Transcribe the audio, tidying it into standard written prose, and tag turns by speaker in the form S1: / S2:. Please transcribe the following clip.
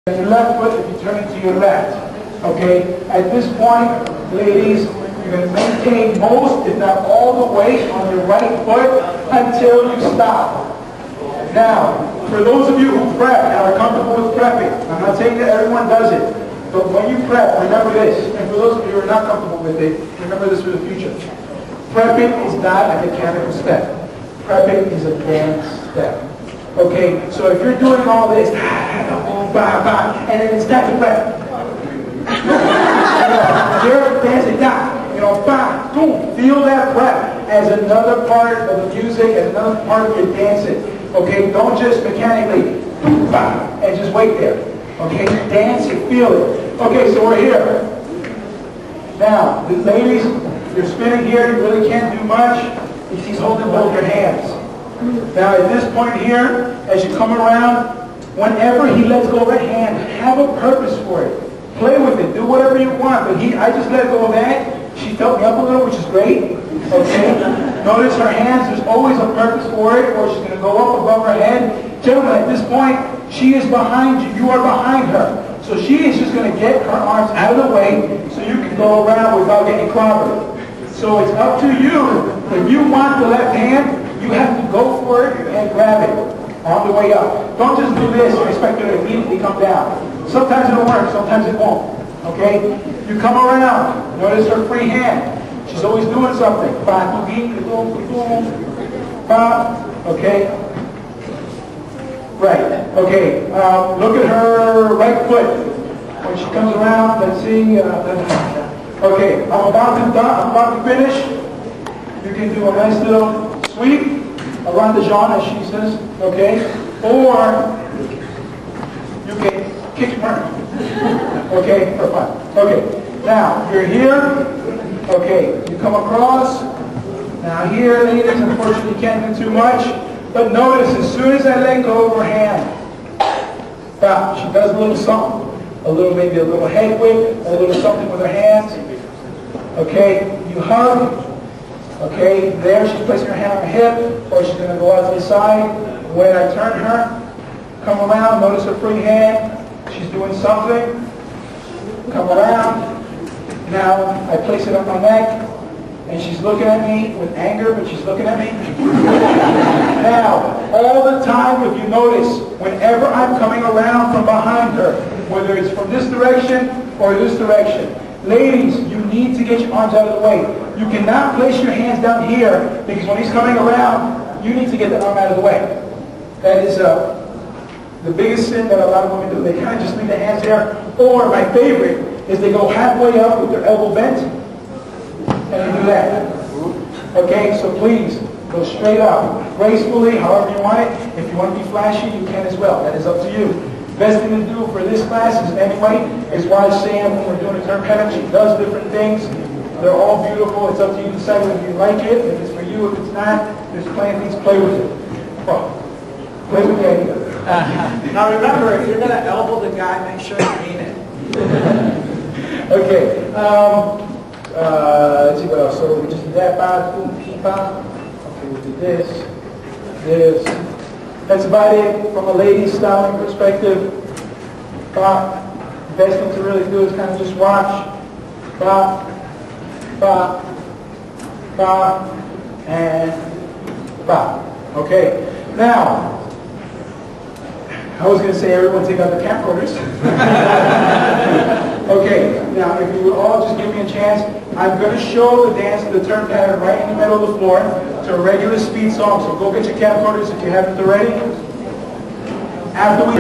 S1: Your left foot if you turn it to your left. Okay? At this point, ladies, you're going to maintain most, if not all the weight on your right foot until you stop. Now, for those of you who prep and are comfortable with prepping, I'm not saying that everyone does it, but when you prep, remember this. And for those of you who are not comfortable with it, remember this for the future. Prepping is not a mechanical step. Prepping is a dance step. Okay, so if you're doing all this, and then it's time to prep. You're dancing down, boom, feel that prep as another part of the music, as another part of your dancing. Okay, don't just mechanically, and just wait there. Okay, dance and feel it. Okay, so we're here. Now, the ladies, you're spinning here, you really can't do much. He's holding both your hands. Now at this point here, as you come around, whenever he lets go of that hand, have a purpose for it. Play with it, do whatever you want. But I just let go of that. She felt me up a little, which is great. Okay? Notice her hands, there's always a purpose for it, or she's going to go up above her head. Gentlemen, at this point, she is behind you. You are behind her. So she is just going to get her arms out of the way so you can go around without getting clobbered. So it's up to you. If you want the left hand, you have to go for it and grab it on the way up. Don't just do this and expect it to immediately come down. Sometimes it'll work, sometimes it won't. Okay? You come around. Notice her free hand. She's always doing something. Okay? Right. Okay. Look at her right foot. When she comes around, let's see. Okay. I'm about to finish. You can do a nice little sweep around the jaw, as she says, okay? Or you can kick her, okay, for fun. Okay, now you're here, okay, you come across. Now here, ladies, unfortunately you can't do too much, but notice as soon as I let go of her hand, she does a little something, maybe a little head whip, a little something with her hands, okay? You hug. Okay, there she's placing her hand on her hip, or she's going to go out to the side. When I turn her, come around, notice her free hand. She's doing something. Come around. Now I place it on my neck, and she's looking at me with anger, but she's looking at me. Now, all the time, if you notice, whenever I'm coming around from behind her, whether it's from this direction or this direction, ladies, you need to get your arms out of the way. You cannot place your hands down here because when he's coming around, you need to get the arm out of the way. That is the biggest sin that a lot of women do. They kind of just leave their hands there. Or my favorite is they go halfway up with their elbow bent and they do that. Okay, so please go straight up, gracefully, however you want it. If you want to be flashy, you can as well. That is up to you. Best thing to do for this class is anyway, is watch Sam when we're doing a term pattern. She does different things. They're all beautiful. It's up to you to decide whether you like it, if it's for you, if it's not. There's plenty of things to play with it. Well, play with the idea.
S2: Now remember, if you're going to elbow the guy, make sure you mean it.
S1: Okay. Let's see what else. So we just did that bar, boom, peepa. Okay, we did this. That's about it from a lady's styling perspective. The best thing to really do is kind of just watch. And okay. Now, I was going to say everyone take out the camcorders. Okay. Now, if you would all just give me a chance, I'm going to show the dance of the turn pattern right in the middle of the floor to a regular speed song. So go get your camcorders if you haven't already. After we